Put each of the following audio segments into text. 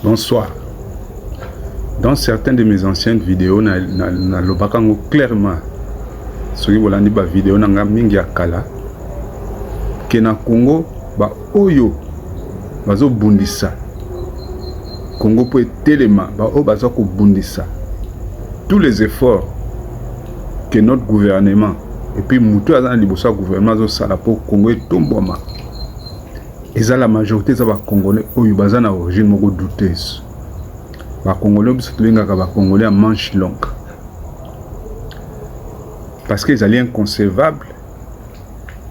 Bonsoir. Dans certaines de mes anciennes vidéos, na lobakango clairement, soki bolandi ba vidéo na nga mingi ya kala, ke na Congo ba oyo bazo bundisa. Congo po etelema ba oyo bazo ko bundisa. Tous les efforts que notre gouvernement et puis mutu azana liboso gouvernement zo sala po Congo etomboma. Eza la majorité za ba Congolais oyo baza na origine moko douteuse. Ba Congolais biso tolingaka ba Congolais à manche longue. Parce qu'ils allaient inconcevable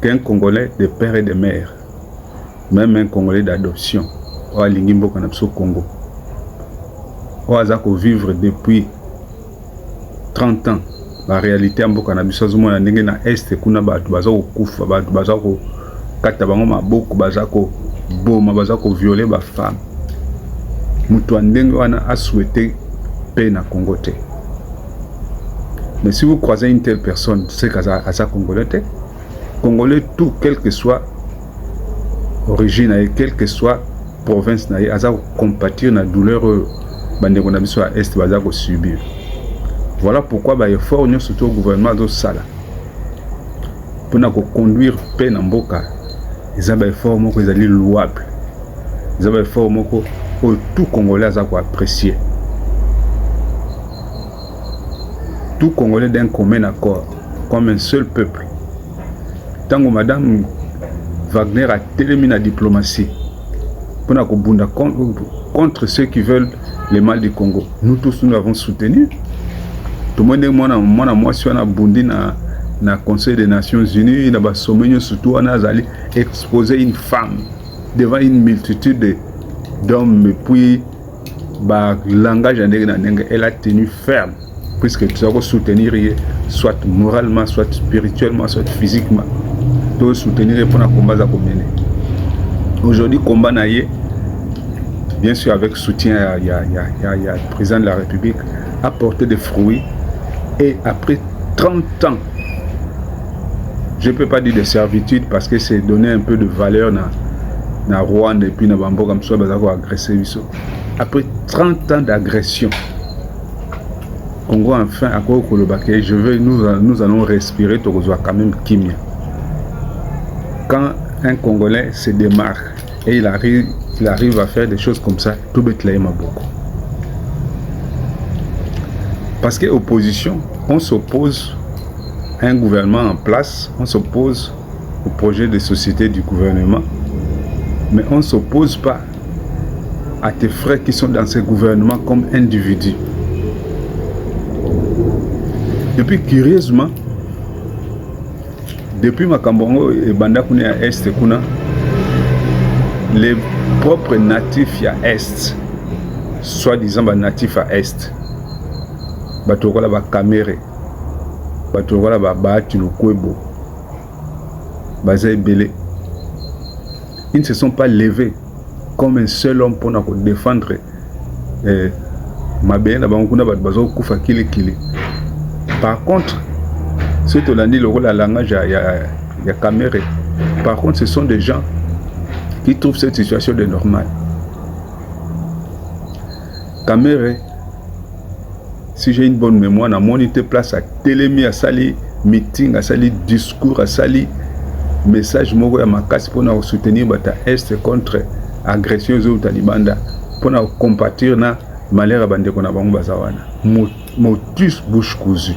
qu'un Congolais de père et de mère, même un Congolais d'adoption, ou à Lingimbo Kanapso Congo, ou à Zako vivre depuis 30 ans, la réalité en Bokanabiso Zumona Ninge na Est, Kuna Batu Bazako Kufa, Batu Bazako Katabango Maboko, Bazako Boma, Bazako violer ma femme. Moutouandenge a souhaité paix na Congo. Mais si vous croisez une telle personne, c'est qu'à sa Congolais, Congolais tout, quelle que soit origine, quelle que soit province, à sa compatir na douleur bandekonabiso à Est, bazako subir. Voilà pourquoi il faut surtout au gouvernement de Sala pour conduire paix dans Mboka. Ils ont effort moko ezali louable. Ils ont effort moko tout Congolais a apprécié. Tout Congolais d'un commun accord, comme un seul peuple. Tant que Madame Wagner a terminé la diplomatie pour nous contre ceux qui veulent le mal du Congo, nous tous nous l'avons soutenu. Tout le monde moi si on a bondi na Conseil des Nations Unies, il a sommet surtout on a exposé une femme devant une multitude d'hommes, et puis langage elle a tenu ferme, puisque tu dois soutenir soit moralement, soit spirituellement, soit physiquement. Tu dois soutenir pour le combat à mener. Aujourd'hui, combat naïe, bien sûr avec soutien, il y a le président de la République, a porté des fruits. Et après 30 ans, je ne peux pas dire de servitude parce que c'est donner un peu de valeur na Rwanda et puis na Bambo comme ça, agressé. Après 30 ans d'agression, Congo enfin à quoi nous allons respirer quand même Kimia. Quand un Congolais se démarque et il arrive à faire des choses comme ça, tout Bethléem a beaucoup. Parce que l'opposition, on s'oppose à un gouvernement en place, on s'oppose au projet de société du gouvernement, mais on ne s'oppose pas à tes frères qui sont dans ce gouvernement comme individus. Depuis curieusement, depuis Makambongo et Bandakune à Est, les propres natifs à Est, soi-disant natifs à Est, batokola ba Kamere, batokola ba Bahati Lukwebo, baza ebele. Ils ne se sont pas levés comme un seul homme pour défendre Mabena Banguna Bazo Kufa Kili Kili. Par contre, ceux qui ont dit le rôle à langage il y a Kamere. Par contre, ce sont des gens qui trouvent cette situation de normale. Kamere, si j'ai une bonne mémoire, na monité place à télémi, à sali meeting, à sali discours, à sali message moko ya makasi pour nous soutenir bata Est contre agression aux Talibanda, pour nous compatir na malheur à bande kona bango bazawana. Motus bouche cousue.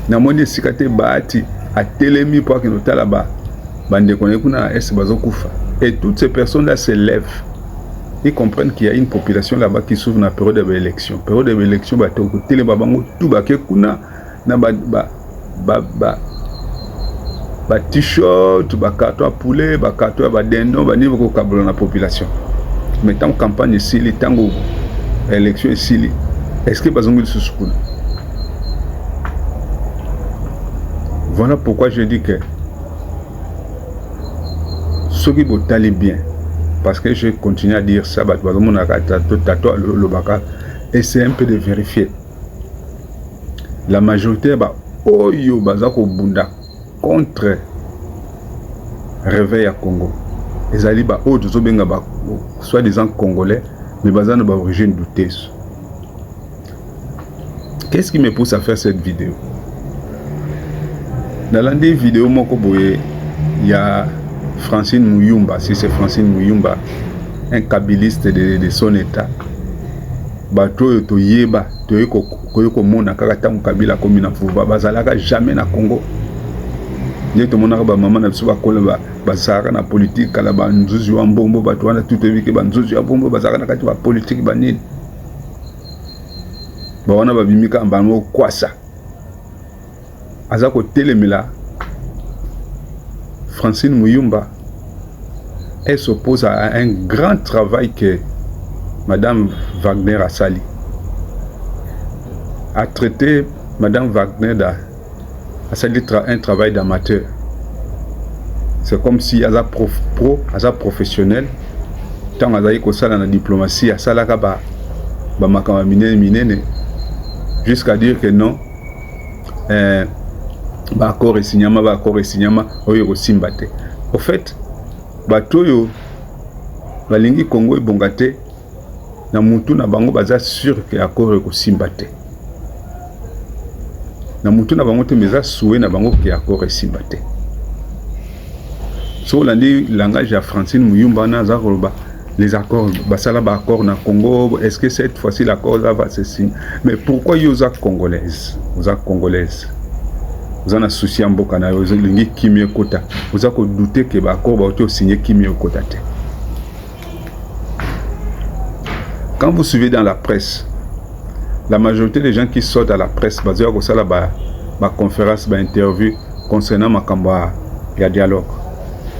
Na moni sikate Bahati à télémi pour que nous talaba bande kona kuna Est bazokufa. Et toutes ces personnes là se lèvent. Ils comprennent qu'il y a une population là-bas qui souffre dans la période de l'élection. Période de l'élection, télé babango tout baké kuna na t-shirt, carton à poulet, carton à dindon, niveau ko kablo na population. Mais tant campagne ici, tant élection ici, est-ce que bazongo sous school? Voilà pourquoi je dis que ceux qui botali bien. Parce que je continue à dire ça, essaye un peu de vérifier. La majorité, contre réveil à Congo. ezali ba oyo tozobenga ba soi-disant congolais mais baza na ba origine douteuse. Qu'est-ce qui me pousse à faire cette vidéo? Dans la vidéo moko boye, il y a Francine Muyumba, si c'est Francine Muyumba, un kabiliste de son état. Bato to yeba, to yeko mona kaka tangu kabila komi na pouvoir, bazalaka jamais na Congo. Nye to mona ba maman na biso ba kola ba sara na politique kala ba nzuzu wa mbombo bato wana tout ebi ke ba nzuzu ya mbombo bazalaka na kati ba politique ba nini. Ba wana ba bimika mbano kwasa. Azako telemela Francine Muyumba, elle s'oppose à un grand travail que Madame Wagner a sali. A traité Madame Wagner a sali un travail d'amateur. C'est comme si elle a professionnel, tant elle a eu la diplomatie, elle a ba makama minene jusqu'à dire que non. Accord et signama, oyo simbate. Au fait, batoyo balingi Congo ebongate na mutu na bango baza sûr que accord et simbate. Na mutu na bango te meza souhait na bango que accord et simbate. So landi langage à Francine Muyumba na za koloba les accords basala ba accord na Congo, est-ce que cette fois-ci l'accord va se signer? Mais pourquoi yoza congolaise? Yoza congolaise. Vous en avez souci en Bokana, vous avez Kimie Kota. Vous avez douté que l'accord va signer Kimie Kota. Quand vous suivez dans la presse, la majorité des gens qui sortent à la presse, basés sur la conférence, la interview concernant Makamba, il y a dialogue,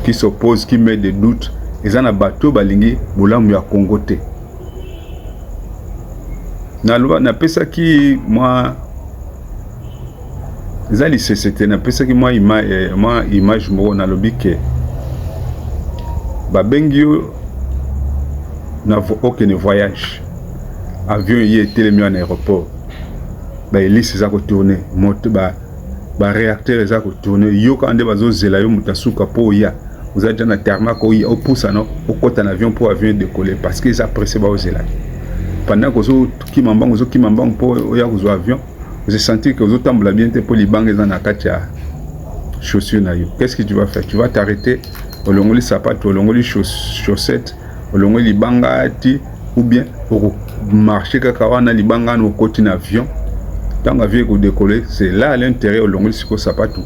qui s'oppose, qui met des doutes, ils ont un bateau balingi, boulam ya Congoté. Na pesa qui moi c'était na pesa ki moi image mo na lobi ke ba bengio na aucun voyage avion y était mis en aéroport ba hélice za ko tourner moto ba réacteur za ko tourner yo quand de bazo zela yo mutasuka po ya vous êtes dans la terma ko ya opousa no au côté avion pour avion décoller parce que ça pressé ba zela pendant que zo ki mambang po ya ko avion. Vous avez senti que vous avez bien pour les banques dans la chaussures. Qu'est-ce que tu vas faire? Tu vas t'arrêter au long des sapatos, au long des chaussettes, au long des bangati, ou bien pour marcher kakawana les bangas au côté d'un avion. Tant l'avion que décoller, c'est là à l'intérieur au long des sapatos.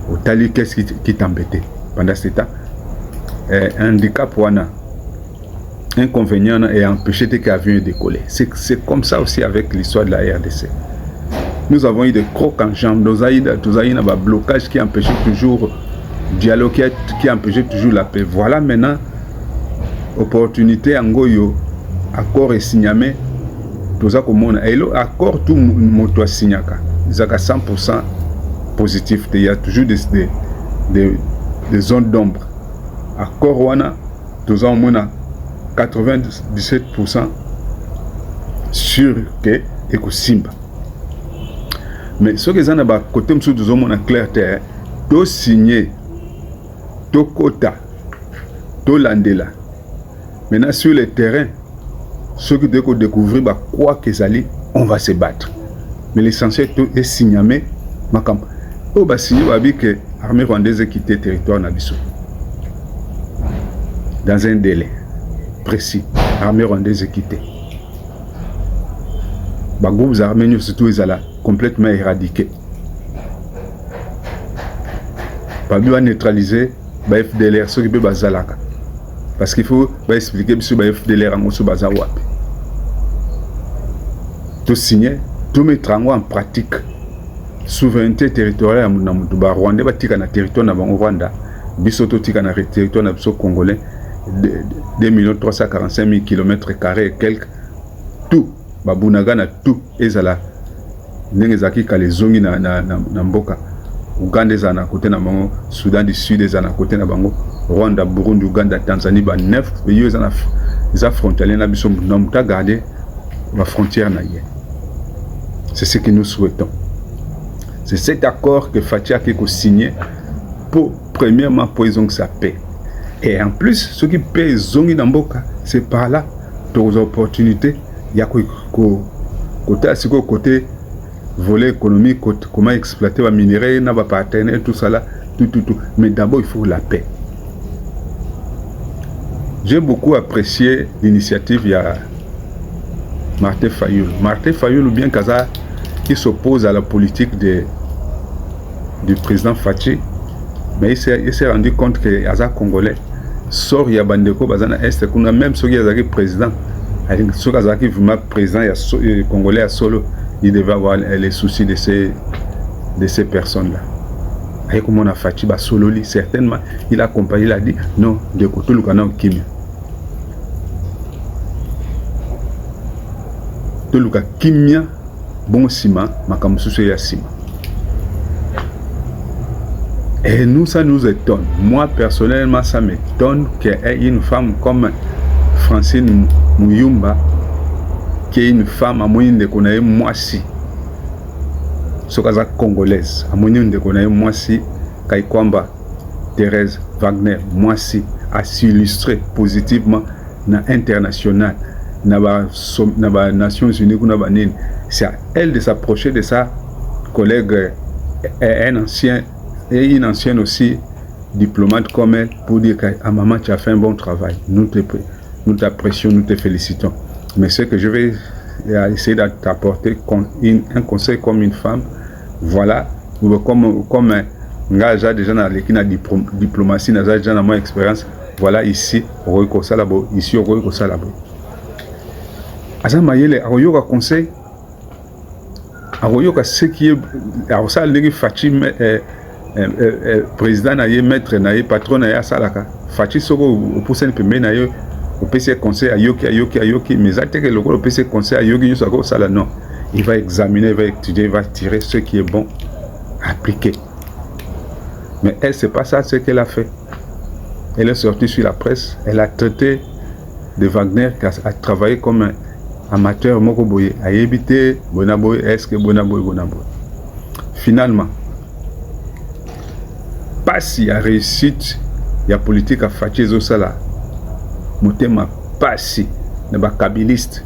Au tali, qu'est-ce qui t'embêtait pendant ce temps? Un handicap wana. Inconvénient et empêcher que l'avion décoller. C'est comme ça aussi avec l'histoire de la RDC. Nous avons eu des crocs en jambes, nous avons eu un blocage qui empêchait toujours le dialogue, qui empêchait toujours la paix. Voilà maintenant opportunité en Goyo, accord et signamé, tout ça comme on a. Et l'accord tout moto signaka, ils ont 100% positif. Il y a toujours des zones d'ombre. Accord wana, tout ça on a 97% sûr que eko simba. Mais ce que zana ba côté msou de zomo na clarté, to signer, to kota, to landela. Maintenant sur le terrain, ceux qui doivent découvrir bah quoi que zali, on va se battre. Mais l'essentiel est signamé makam. O ba signer ba bi que armée rwandaise quitter territoire na biso. Dans un délai précis, l'armée rwandaise est quittée. Les groupes armés surtout ils sont complètement éradiqués. Pas bien neutraliser les FDLR ceux qui peuvent bazalaka. Parce qu'il faut expliquer que les FDLR en osso bazawap. Tout signer, tout mettre en pratique. Souveraineté territoriale na mutu ba Rwanda batika na territoire na bango Rwanda. Biso to tika na territoire na biso congolais. 2 345 000 km² et quelques. Tout, Babunaga na tout, ezala. Nengezaki kalezongi na mboka. Uganda ezana côté na bango, Soudan du Sud ezana côté na bango, Rwanda, Burundi, Uganda, Tanzanie, ba 9 pays ezana frontaliers na biso na muta garder la frontière na yé. C'est ce que nous souhaitons. C'est cet accord que Fatia a signé pour premièrement pour ils ont sa paix. Et en plus, ce qui paye zongi namboka, c'est par là, aux opportunités, il y a côté volet économique, comment exploiter les minerais, les partenaires, tout ça là, tout. Mais d'abord, il faut la paix. J'ai beaucoup apprécié l'initiative, il y a Martin Fayulu. Martin Fayulu, bien qu'Aza, qui s'oppose à la politique du président Fachi, mais il s'est rendu compte que Aza Congolais sort Yabandeko Bazana Est, qu'on a même celui qui est président, celui qui est vraiment président Congolais à Solo, il devait avoir les soucis de ces personnes-là. Et comme on a Fachi Solo, certainement, il a accompagné, il a dit non, de côté le canal Kimi. Tout le cas Kimia, bon ciment, Makamusu ya ciment. Et nous, ça nous étonne. Moi, personnellement, ça m'étonne qu'il y ait une femme comme Francine Muyumba, qui est une femme à moyen de connaître moi si. Ce cas congolaise, à moyen de connaître moi si, Kaikwamba, Thérèse Wagner, moi si, a s'illustrer positivement dans l'international, dans les Nations Unies, c'est à elle de s'approcher de sa collègue, une ancienne aussi, diplomate comme elle, pour dire qu'à maman, tu as fait un bon travail. Nous t'apprécions, nous te félicitons. Mais ce que je vais essayer d'apporter un conseil comme une femme, voilà, comme un gars déjà dans la diplomatie, déjà dans mon expérience, voilà ici, ici, Azamayele, Aroyoka conseil, Aroyoka ce qui est, alors ça, les Fachi, président naye maître naye patron naye salaka Fachi soko opousse un peu naye au PC conseil ayoki mais atte que le PC conseil ayoki yo sako sala non, il va examiner, il va étudier, il va tirer ce qui est bon, appliquer. Mais elle, c'est pas ça ce qu'elle a fait. Elle est sortie sur la presse, elle a traité de Wagner qui a travaillé comme un amateur mokoboye, a évité bonaboy, est-ce que bonaboy. Finalement, pas si la réussite, il y a politique à Fachi Zosala, motema pas si, ne ba kabiliste,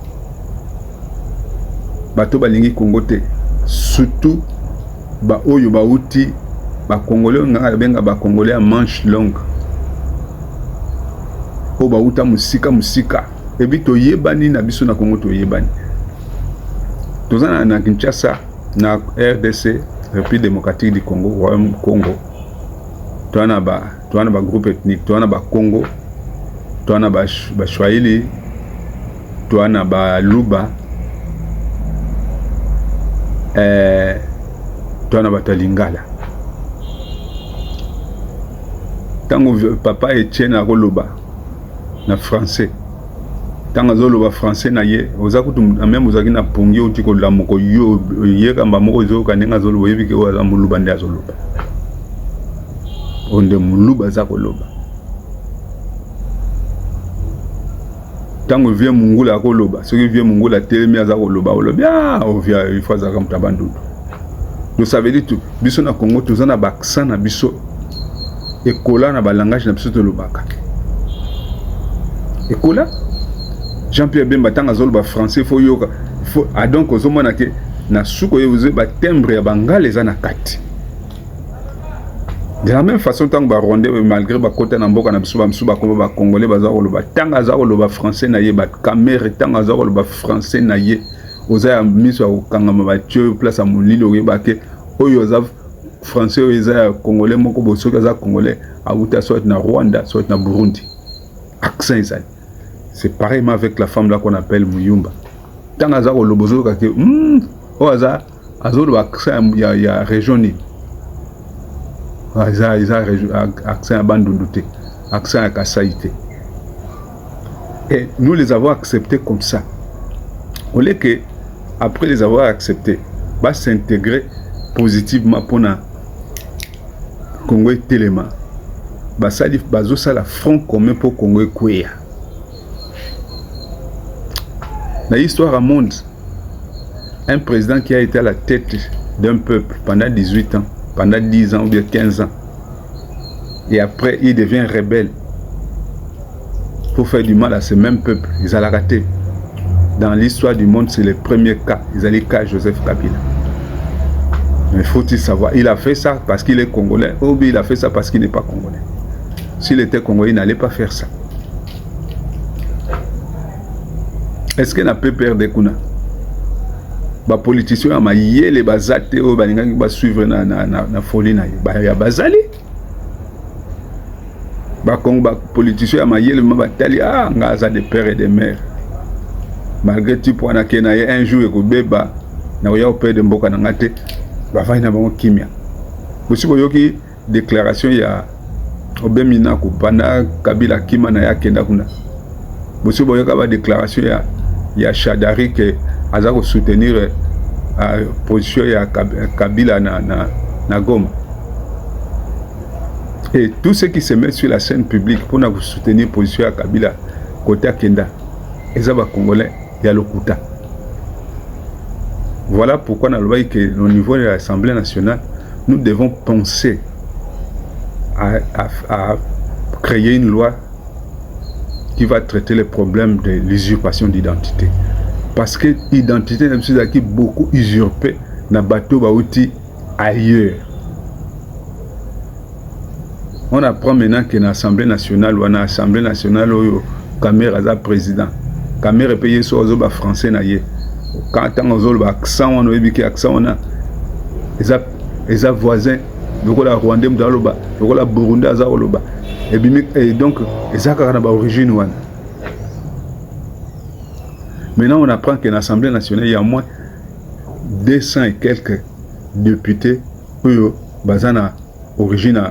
bato balingi Congote, surtout ba oyo ba outi, ba Congolais nganga benga ba Congolais à manche longue, o ba uta musika, et puis to yebani na biso na Congo to yebani, tozana na Kinshasa, na RDC, République démocratique du Congo, Royaume Congo. Toana ba groupe ethnique, toana ba Congo, toana ba Swahili, toana ba Luba, toana ba Lingala. Tango papa Etienne a Roloba na français. Tango zoloba français na ye, ozakutu même ozaki na pongi otiko la moko yo yeka mbamoko zo kanenga zoloba yebike wa muluba ndia zoloba. Onde muluba za koloba. Tango vient mungula koloba, ce qui vient mungula telemi za koloba, olobia ovia il faut za kamta bandudu. Donc ça veut dire tout, biso na Congo tozana ba accent na biso ekola na ba langage na biso to lobaka. Ekola Jean-Pierre Bemba tanga zoloba français faut yoka, faut donc ozomona ke na suko yebuze ba timbre ya bangale za na kati. De la même façon, tant que Rwandais, malgré que côté Namboka, na biso ba Congolais, ba zaro tanga zaro le français na ye, ba Cameroun tanga zaro le français na ye, oza miso au kangama ba tio place à Molilo ba ke oyo za français oza Congolais moko boso za Congolais a uta soit na Rwanda, soit na Burundi. Accent ça. C'est pareillement avec la femme là qu'on appelle Muyumba. Tanga zaro le boso ka ke oza azolo ba accent ya région ni. Accent à Bandunduté, accent à Kassaïté. Et nous les avons acceptés comme ça. Au lieu que, après les avoir acceptés, va s'intégrer positivement pour le Congo et Téléma. Ça la front commun pour Congo et Kouya. Dans l'histoire à monde, un président qui a été à la tête d'un peuple pendant 18 ans, pendant 10 ans ou bien 15 ans, et après il devient rebelle, pour faire du mal à ce même peuple. Ils allaient rater. Dans l'histoire du monde, c'est le premier cas. Ils allaient cas Joseph Kabila. Mais faut-il savoir, il a fait ça parce qu'il est congolais, ou bien il a fait ça parce qu'il n'est pas congolais. S'il était congolais, il n'allait pas faire ça. Est-ce qu'il n'a pas peur de Kuna? Les politiciens ont dit les bazate ou ba suivre na folie na ya bazali. Les politiciens ont dit les batali ah ngaza de père et de mère. Malgré tout pour na un jour ko beba na ya père de mboka na ngate ba fa na bango kimia. Bosi boyoki déclaration ya obemina ko bana Kabila kima na ya kenda kuna. Bosi boyoka ba déclaration ya Shadari que aza ko soutenir position ya Kabila na Goma. Et tous ceux qui se mettent sur la scène publique pour nous soutenir position ya Kabila côté Kenda, ils sont congolais, il y a le Kouta. Voilà pourquoi nous avons dit que au niveau de l'Assemblée nationale, nous devons penser à créer une loi qui va traiter les problèmes de l'usurpation d'identité. Parce que l'identité est beaucoup usurpée dans le bateau baouti ailleurs. On apprend maintenant que dans l'Assemblée nationale, ou dans l'Assemblée nationale, Kamera est président. Kamera est payé sur les français. Quand on a accent, on a accent, on a les voisins, donc la Rwandais, donc la Burundi, et donc, ils ont origine. Maintenant, on apprend qu'à l'Assemblée nationale, il y a au moins 200 et quelques députés qui ont origine.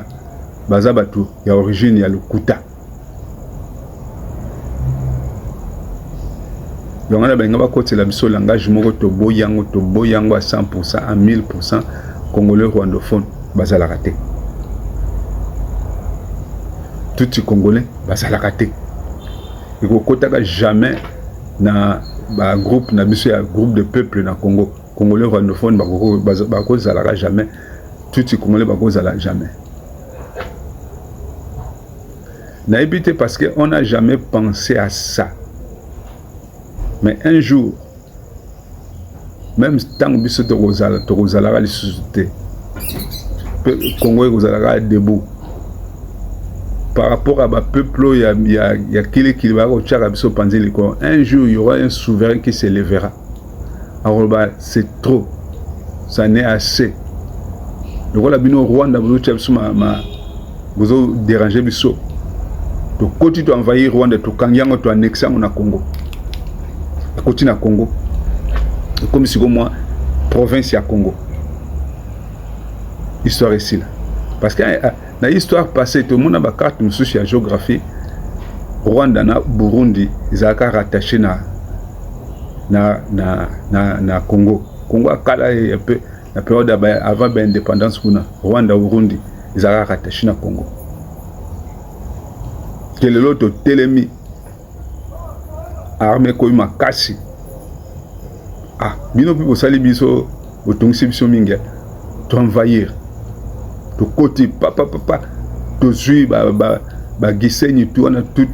Bazabatu, il y a origine, il y a le Kouta. Donc, on a bien côté la biso langage moko to boyango à 100%, à 1000% congolais rwandophone bazala raté. Tout les congolais bazala raté. Et ko kotaka jamais na ba groupe na biso ya groupe de peuple na Congo, congolais rwandophone bako zala jamais. Tout les congolais bako zala jamais. N'a évité parce qu'on n'a jamais pensé à ça. Mais un jour, même tant que tu as les sociétés, le Congo est debout. Par rapport à ce peuple, il y a qui va un jour, il y aura un souverain qui se lèvera. Alors, c'est trop. Ça n'est assez. Le Rwanda, vous avez dérangé. Tu continues à envahir Rwanda, tu kangiango tu annexer na Congo. Tu continues à Congo. Comme si moi province ya Congo. Histoire ici là. Parce que dans l'histoire passée, tout le monde a une carte sur la géographie. Rwanda na Burundi, ils sont rattachés na Congo. Congo a kala la période avant l'indépendance Rwanda Burundi, ils sont rattachés na Congo. Que l'autre télémi armée comme makasi ah bino pipo sali biso otongisi biso mingi to envahir to côté papa to zui ba gisenyi tout on a tout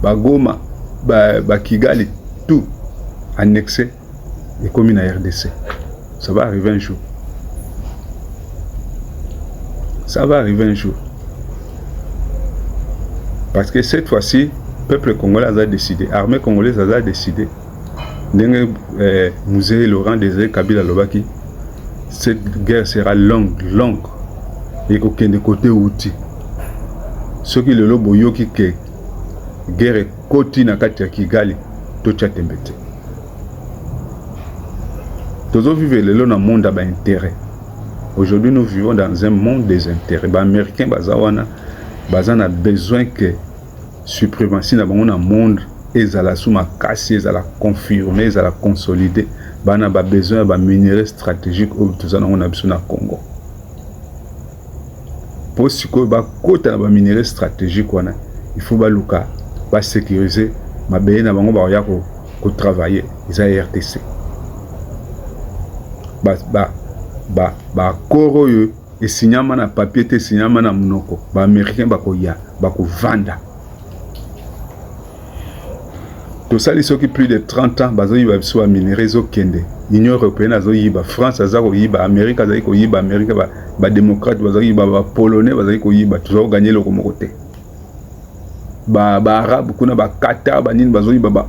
ba Goma ba Kigali tout annexé et comme une RDC. Ça va arriver un jour. Ça va arriver un jour. Parce que cette fois-ci, le peuple congolais a décidé, l'armée congolaise a décidé, Musée Laurent Désiré Kabila Lobaki, cette guerre sera longue, et qu'aucun de côté outil. Ce qui est le lobo yoki que guerre est côté na kati Kigali, tout a tembete. Tous vivons le long monde à intérêt. Aujourd'hui, nous vivons dans un monde des intérêts. Les Américains, Bazan a besoin que suprématie dans le monde et à la souma casse, à la confirmer, à la consolider. Bazan a besoin de minerais stratégiques au Congo. Pour ce que côté de minerais stratégiques, il faut sécuriser, travailler les RTC. Koro et signama na papier te signama na monoko ba américain bako ya bako vanda Tout ça, ils ont plus de 30 ans, ils ont minéraux, ils ont kende. L'Union européenne, ils ont France, ils ont Amérique, ils ont Amérique, les démocrates, ils ont Polonais, ils ont toujours gagné le côté. Les Arabes, les Qatar, les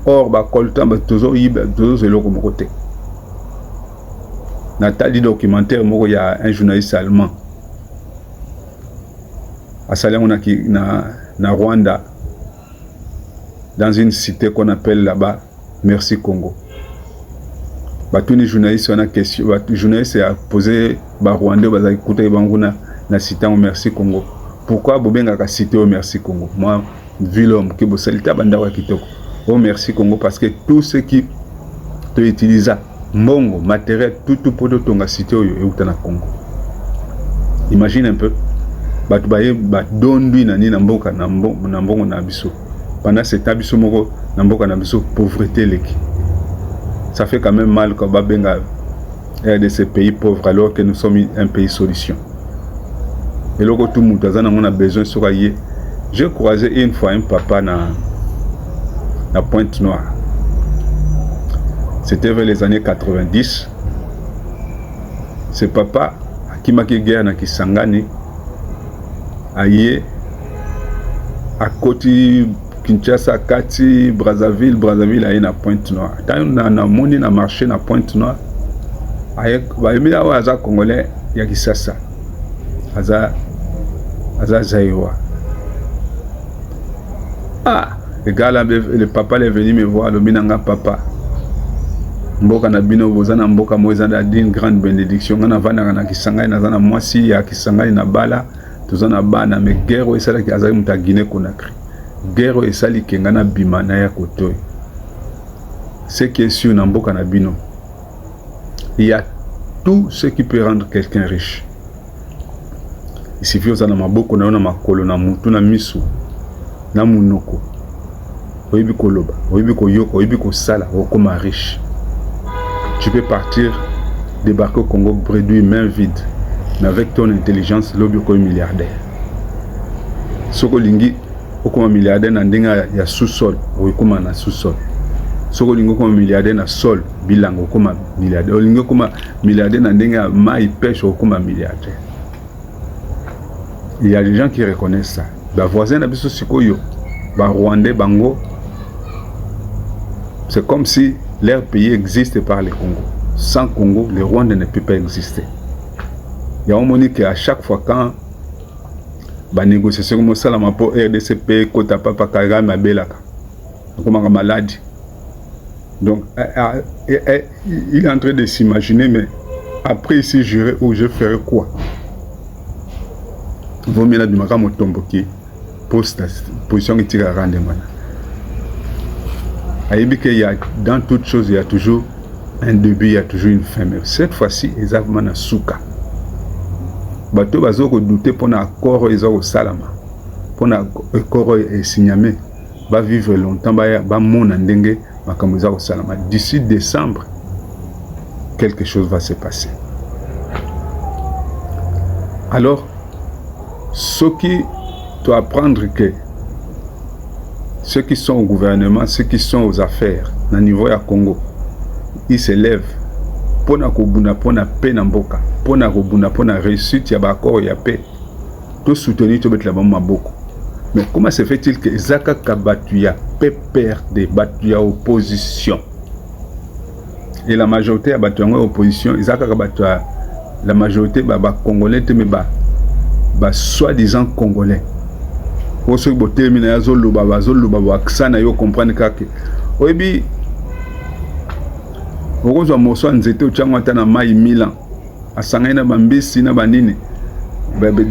Or, les Coltan, toujours le côté. Nathalie documentaire, il y a un journaliste allemand. À Salem, on a Rwanda. Dans une cité qu'on appelle là-bas Merci Congo. Tous les journalistes ont question, les journalistes ont posé les Rwandais, ils ont écouté la cité au Merci Congo. Pourquoi vous avez cité au Merci Congo? Moi, vu l'homme qui est salita bandawa kitoko au Merci Congo parce que tout ce qui te utilise mongo matériel tout pour ton cité au Congo. Imagine un peu. Batu baye dondu nani na mboka na mbongo na biso. Pendant cet abisso moko na mboka na biso pauvreté leki. Ça fait quand même mal quand babenga de ces pays pauvres alors que nous sommes un pays solution. Et là tout monde on a besoin sur ailleurs. J'ai croisé une fois un papa na Pointe-Noire. C'était vers les années 90. Ce papa qui m'a guerre na Kisangani aye à côté Kinshasa, Kati, Brazzaville aye na Pointe-Noire. Tant na moni na marché na Pointe-Noire aye ba emi awa aza congolais ya Kisasa aza Zaïwa. Ah, le gars là, le papa est venu me voir, le binanga papa. Mboka na bino bozana mboka moza d'une grande bénédiction. Ngana vana na Kisangani na zana mwasi ya Kisangani na bala. Tuzana bana me guerre esala ki azali muta Guinée Conakry. Guerre esali kengana bimana ya kotoy. Ce qui est sûr na mboka na bino. Il y a tout ce qui peut rendre quelqu'un riche. Il suffit ozana maboko na ona makolo na mutu na misu na munoko. Oyibi koloba, oyibi koyoko, oyibi kosala, okoma riche. Tu peux partir, débarquer au Congo, bredouille main vide. Mais avec ton intelligence, l'objet comme milliardaire. Soko lingi, okoma milliardaire na ndenga ya sous-sol, okoma na sous-sol. Soko lingi okoma milliardaire na sol, bilango okoma milliardaire. Olingi okoma milliardaire na ndenga mai pêche, okoma milliardaire. Il y a des gens qui reconnaissent ça. Ba voisin na biso sikoyo, ba Rwandais bango. C'est comme si leur pays existe par le Congo. Sans Congo, le Rwanda ne peut pas exister. Il y a un moment qu'à chaque fois quand la négociation commence à la pour RDCP, Kota Papa Kagame, Belaka, comme un malade. Donc, il est en train de s'imaginer, mais après ici, j'irai où je ferai quoi? Vaut mieux la du Makamo Tombo qui poste la position qui tire à rendement. Dans toute chose, il y a toujours un début, il y a toujours une fin. Mais cette fois-ci, exactement na souka. Bato bazoko douter pour na accord ezoko salama. Pour na accord et signamé, va vivre longtemps, ba mona ndenge makambo ezoko salama. D'ici décembre, quelque chose va se passer. Alors, ce qui doit apprendre que ceux qui sont au gouvernement, ceux qui sont aux affaires, au niveau du Congo, ils se lèvent pour la paix dans Mboka, pour la réussite, il y a accord, il y a paix. Tout soutenir, tout mettre la main beaucoup. Mais comment se fait-il que Zaka Kabatuya peut perdre, Batuya opposition? Et la majorité a battu en opposition, Zaka Kabatuya, la majorité, Congolais, mais soi-disant Congolais. Oso bote mina yazo luba wakisana yo comprendre kake oyebi okozwa moso nzete uchangwa ta na mai milan asanga na bambisi na banini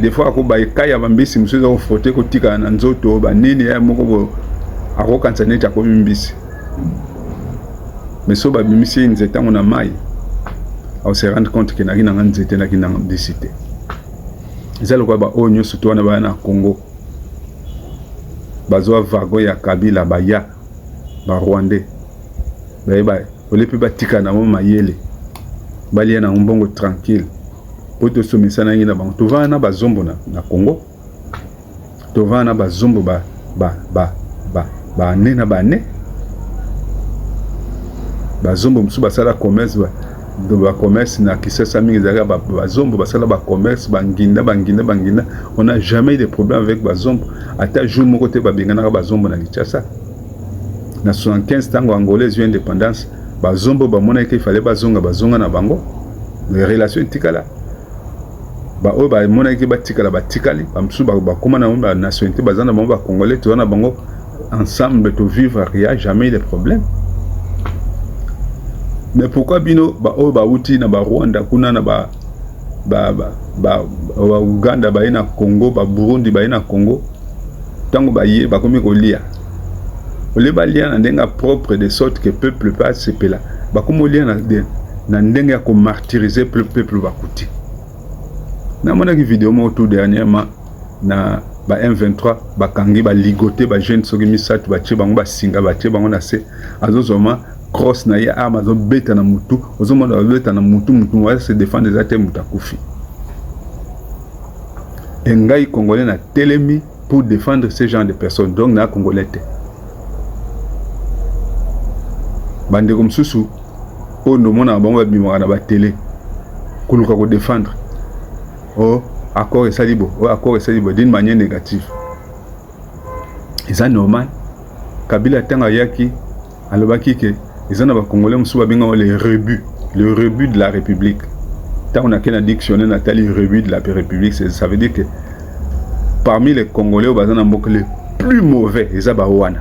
des fois ko ba ekaya bambisi muso zo fote ko tika na nzoto banini ya moko akokanza neta ko mbisi mais so ba bimisi nzete ngona mai au se rendre compte que na kina nzete na kina décider ezalo ko ba onyo surtout na ba na Congo. Bazoa vago ya Kabila baya ba Rwandais ba olepi batika na mama yele balia na mbongo tranquille poto somisa na ngina bango tovana bazombo na Congo tovana bazombo ba nena ba ne bazombo musu basala commerce ba commerce na Kisesa mingi zaka bazombo basala ba commerce banginda. On n'a jamais eu de problème avec bazombo. Ata jour moko te babengana bazombo na Kinshasa. Na 75 tango angolais eu indépendance, bazombo bamona qu'il fallait bazonga na bango. Les relations tikala. Ba o ba mona ki batikala batikali, bamsu ba koma na ba nationalité bazana bango ba congolais to na bango ensemble to vivre, il n'y a jamais de problème. Mais pourquoi bino ba o ba uti na ba Rwanda kuna na ba Uganda ba na Congo, ba Burundi ba na Congo, tango ba yé ba komi ko lia. Ole ba lia na ndenga propre de sorte que peuple pas se pela. Ba komo lia na ndenga ko martyriser peuple ba kuti. Na mona ki vidéo mo tout dernièrement na ba M23 ba kangi ba ligoté ba jeune soki misatu ba tche bango ba singa ba tche bango na se azozoma cross na ya arme zo beta na mutu ozomona ba beta na mutu wa se défendre des attaques mutakufi. Engai congolais na telemi pour défendre ce genre de personnes, donc na congolais te. Bande comme susu o no mona bango ba bimaka na ba télé kuluka ko défendre. Oh, accord et salibo, d'une manière négative. Et ça normal. Kabila tanga yaki, alobaki ke, ils en ont congolais moussou babinga le rebut de la République. Tant on a qu'un dictionnaire Nathalie rebut de la République, ça veut dire que parmi les Congolais, les plus mauvais, ils ont wana.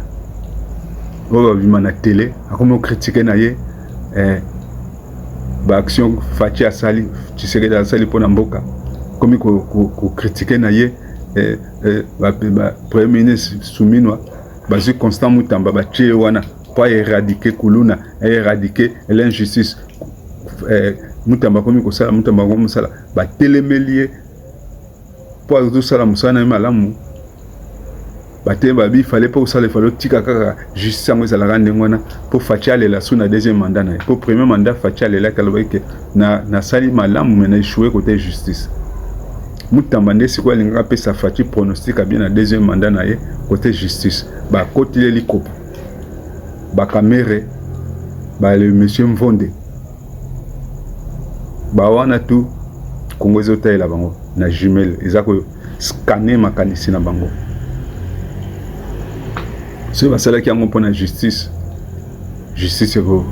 Oh, bima na télé, comme critiquer naie, action Fachi Asali, tu sais que dans Sali pour Namboka. Comme qu'on critiquait naie premier ministre Souminois basé Constant Mutamba batie wana pour éradiquer Kuluna et éradiquer l'injustice Mutamba comme ko sala Mutamba comme sala ba télémélier pour tout ça la musana malamu baté babi fallait pas ça le fallait tika kaka justice ngo sala rande ngwana pour Fatia la suna deuxième mandat na pour premier mandat Fatia la kalobeke na sali malamu mais na échoué côté justice. Mutamba ndesi kwa linga pesa Fachi pronostic bien na deuxième mandat na ye côté justice ba côté likopo ba camere ba le monsieur Mvonde ba wana tout Congo zota ela bango na jumelle ezako scanner makanisi na bango ce va sala ki yango pona justice ko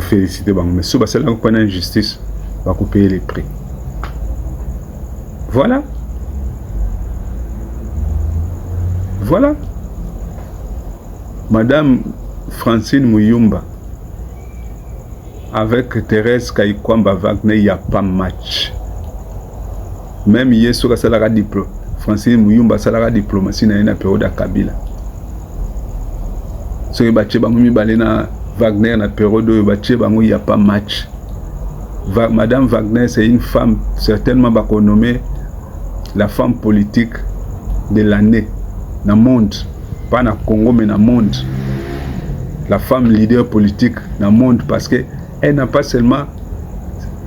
féliciter bango mais ce va sala ko pona justice va ko payer les prix. Voilà. Madame Francine Muyumba avec Thérèse Kayikwamba Wagner, il n'y a pas match. Même hier, sur la Francine Muyumba, la diplomatie dans une période à Kabila. Ce qui est Wagner, dans la période où il n'y a pas match. Madame Wagner, c'est une femme certainement nommée la femme politique de l'année dans le monde, pas dans le Congo mais dans le monde, la femme leader politique dans le monde parce qu'elle n'a pas seulement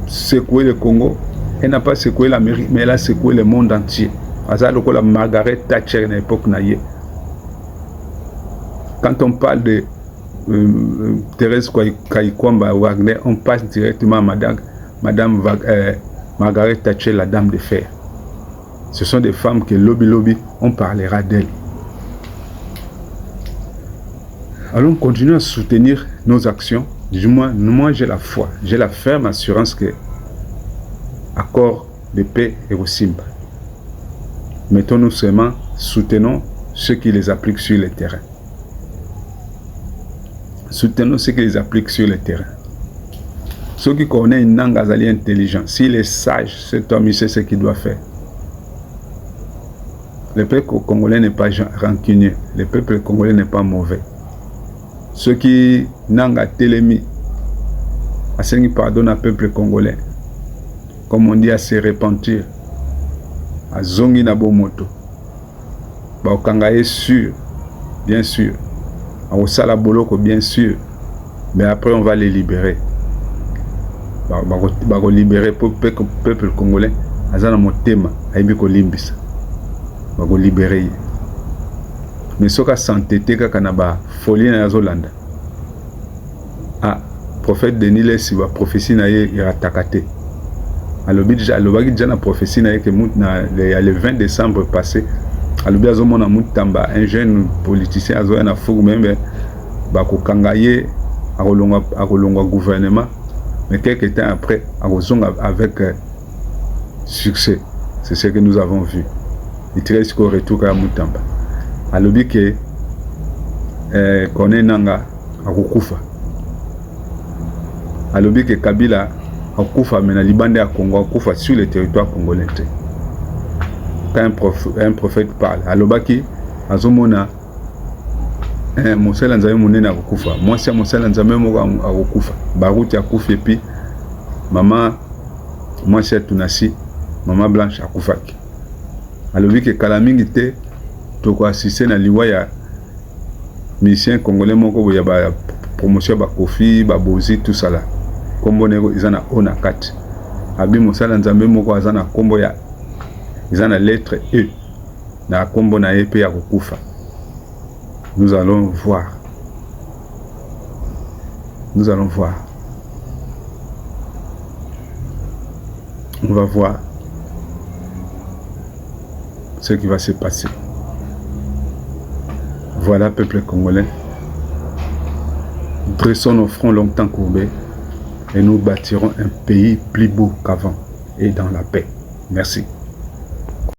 secoué le Congo, elle n'a pas secoué l'Amérique mais elle a secoué le monde entier. La Margaret Thatcher à l'époque. Quand on parle de Thérèse Kayikwamba Wagner, on passe directement à Madame Margaret Thatcher, la dame de fer. Ce sont des femmes que lobby, on parlera d'elles. Allons continuer à soutenir nos actions. Du moins, moi j'ai la foi, j'ai la ferme assurance que accord de paix est au Simba. Mettons-nous seulement, soutenons ceux qui les appliquent sur le terrain. Soutenons ceux qui les appliquent sur le terrain. Ceux qui connaissent une langue azali intelligent, s'il est sage, cet homme il sait ce qu'il doit faire. Le peuple congolais n'est pas rancunier, le peuple congolais n'est pas mauvais. Ceux qui n'ont pas télémi, à ce qui pardonne au peuple congolais, comme on dit, à se repentir, à zongi na bomoto, ba okanga est sûr, bien sûr, à osala boloko bien sûr, mais après on va les libérer. Ba libérer pour le peuple congolais, azana motema, aibi ko limbisa. Ba libérer. Mais soka s'entêter kaka na ba folie na Zolanda. Ah, prophète Denis Lesiba, prophétie na ye iratakate. Alobi déjà na prophétie na ye que le 20 décembre passé, alobi azomona mutamba un jeune politicien azoya na fogu même bakokanga ye akolongwa gouvernement, mais quelques temps après akozonga avec succès. C'est ce que nous avons vu. Il tire jusqu'au retour à mutamba. Alobi que Kone Nanga akokufa. Alobi que Kabila akokufa mais na libande ya Congo akokufa sur le territoire congolais. Quand un prophète parle, alobaki azomona mosala nzambe monene akokufa. Moi si mosala nzambe moko akokufa. Baruti akufa puis maman moi c'est Tunasi, maman Blanche akufaki. Alobi que kala mingi te toko assisté na liwa ya musicien congolais moko ya ba promotion ba Kofi ba Bozi tout ça là kombo nego izana ona kat abi mosala nzambe moko azana kombo ya izana lettre E na kombo na EP ya kokufa. Nous allons voir on va voir ce qui va se passer. Voilà, peuple congolais, dressons nos fronts longtemps courbés et nous bâtirons un pays plus beau qu'avant et dans la paix. Merci.